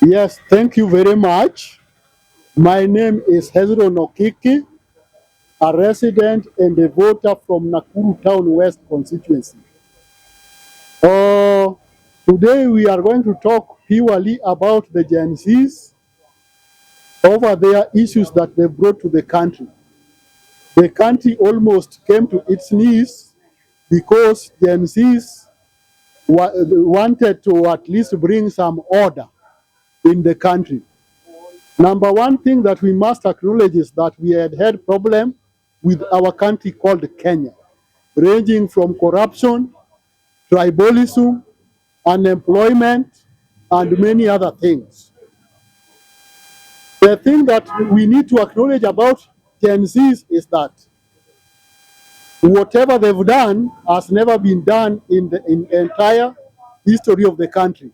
Yes, thank you very much. My name is OKiki, a resident and a voter from Nakuru Town West constituency. Uh, Today we are going to talk purely about the Gen Zs over their issues that they brought to the country. The country almost came to its knees because Gen Zs wanted to at least bring some order in the country. Number one thing that we must acknowledge is that we had problem with our country called Kenya, ranging from corruption, tribalism, unemployment, and many other things. The thing that we need to acknowledge about Gen Zs is that whatever they've done has never been done in the entire history of the country.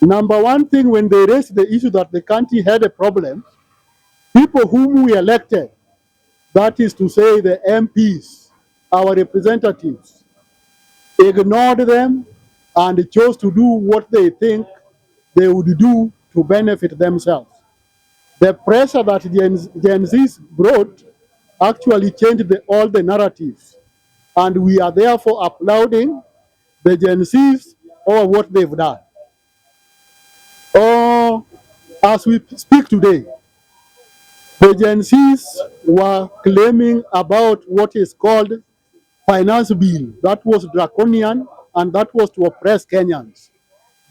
Number one thing, when they raised the issue that the country had a problem, people whom we elected, that is to say the MPs, our representatives, ignored them and chose to do what they think they would do to benefit themselves. The pressure that Gen Zs brought actually changed all the narratives. And we are therefore applauding the Gen Zs for what they've done. Oh, as we speak today, the Gen Zs were claiming about what is called finance bill that was draconian and that was to oppress Kenyans.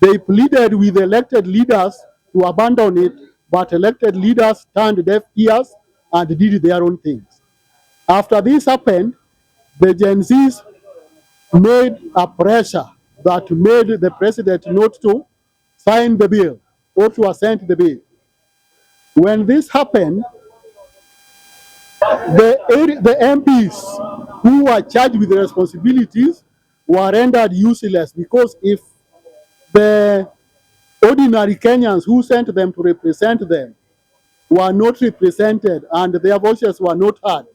They pleaded with elected leaders to abandon it, but elected leaders turned deaf ears and did their own things. After this happened, the Gen Zs made a pressure that made the president not to sign the bill or to assent the bill. When this happened, the MPs who were charged with the responsibilities were rendered useless because if the ordinary Kenyans who sent them to represent them were not represented and their voices were not heard,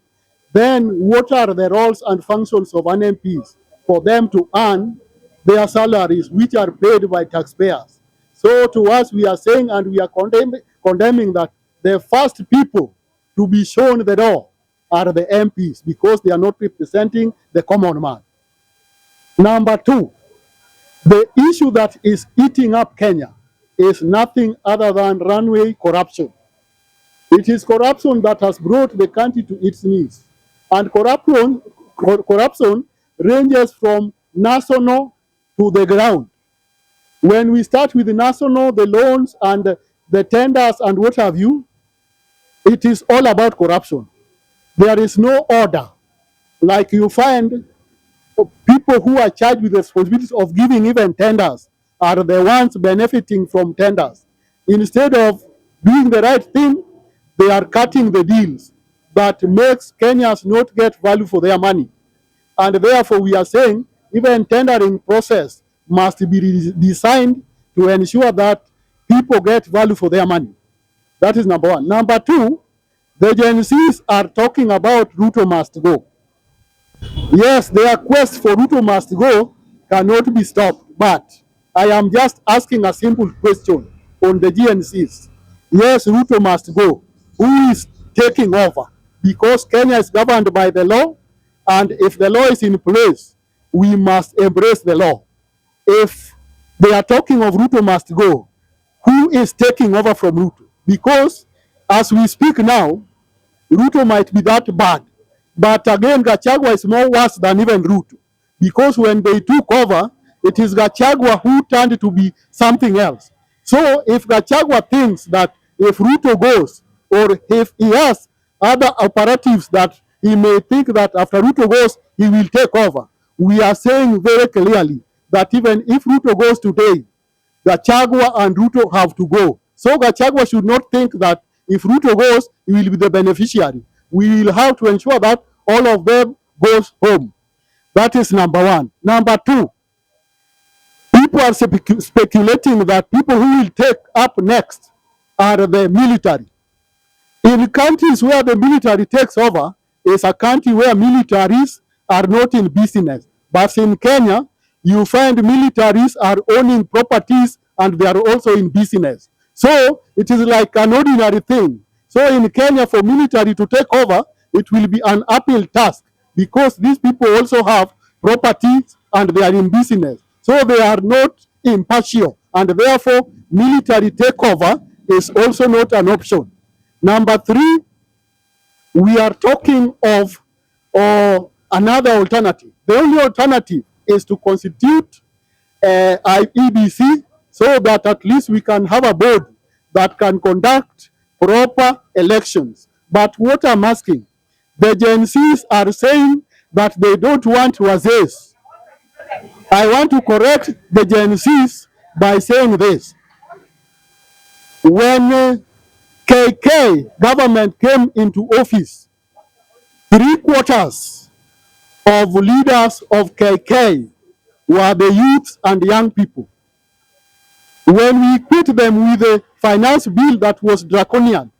then what are the roles and functions of an MPs for them to earn their salaries, which are paid by taxpayers? So to us, we are saying and we are condemning that the first people to be shown the door are the MPs because they are not representing the common man. Number two, the issue that is eating up Kenya is nothing other than runway corruption. It is corruption that has brought the country to its knees. And corruption ranges from national to the ground. When we start with the national, the loans and the tenders and what have you, it is all about corruption. There is no order. Like you find people who are charged with the responsibilities of giving even tenders are the ones benefiting from tenders. Instead of doing the right thing, they are cutting the deals that makes Kenyans not get value for their money. And therefore, we are saying even tendering process must be designed to ensure that people get value for their money. That is number one. Number two, the Gen Zs are talking about Ruto must go. Yes, their quest for Ruto must go cannot be stopped, but I am just asking a simple question on the GNCs. Yes, Ruto must go. Who is taking over? Because Kenya is governed by the law, and if the law is in place, we must embrace the law. If they are talking of Ruto must go, who is taking over from Ruto? Because as we speak now, Ruto might be that bad. But again, Gachagua is more worse than even Ruto. Because when they took over, it is Gachagua who turned to be something else. So if Gachagua thinks that if Ruto goes, or if he has other operatives that he may think that after Ruto goes, he will take over, we are saying very clearly that even if Ruto goes today, Gachagua and Ruto have to go. So Gachagua should not think that if Ruto goes, he will be the beneficiary. We will have to ensure that all of them goes home. That is number one. Number two, people are speculating that people who will take up next are the military. In countries where the military takes over, is a country where militaries are not in business. But in Kenya, you find militaries are owning properties and they are also in business. So it is like an ordinary thing. So in Kenya, for military to take over, it will be an uphill task because these people also have properties and they are in business. So they are not impartial, and therefore military takeover is also not an option. Number three, we are talking of another alternative. The only alternative is to constitute EBC so that at least we can have a board that can conduct proper elections. But what I'm asking, the Gen Zs are saying that they don't want Wazes. I want to correct the Gen Zs by saying this. When KK government came into office, 3/4 of leaders of KK were the youths and young people. When we quit them with a finance bill that was draconian,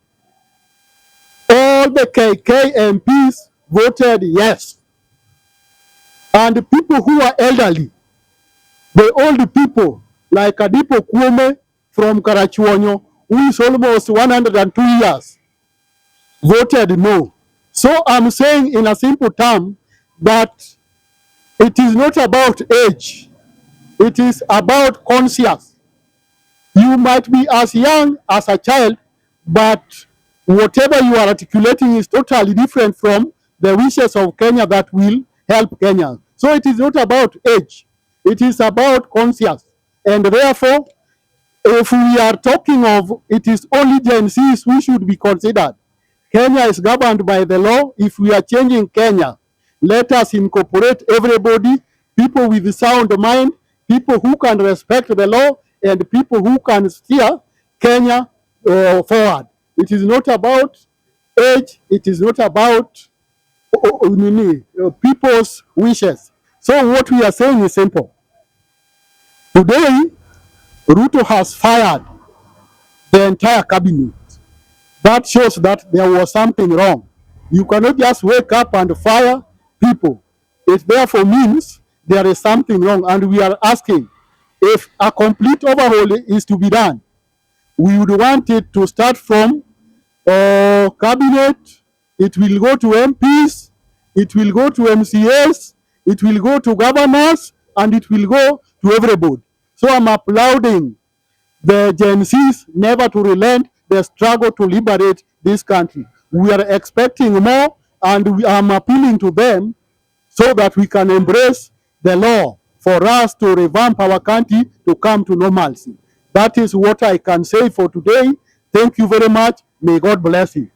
all the KK MPs voted yes. And the people who are elderly, the old people like Adipo Kwome from Karachuonyo, who is almost 102 years, voted no. So I'm saying in a simple term that it is not about age, it is about conscience. You might be as young as a child, but whatever you are articulating is totally different from the wishes of Kenya that will help Kenya. So it is not about age, it is about conscience. And therefore, if we are talking of it is only Gen Zs who should be considered, Kenya is governed by the law. If we are changing Kenya, let us incorporate everybody, people with sound mind, people who can respect the law, and people who can steer Kenya forward. It is not about age, it is not about people's wishes. So what we are saying is simple. Today, Ruto has fired the entire cabinet. That shows that there was something wrong. You cannot just wake up and fire people. It therefore means there is something wrong, and we are asking if a complete overhaul is to be done. We would want it to start from cabinet, it will go to MPs, it will go to MCAs, it will go to governors, and it will go to everybody. So I'm applauding the Gen Zs never to relent the struggle to liberate this country. We are expecting more, and I'm appealing to them so that we can embrace the law for us to revamp our country to come to normalcy. That is what I can say for today. Thank you very much. May God bless you.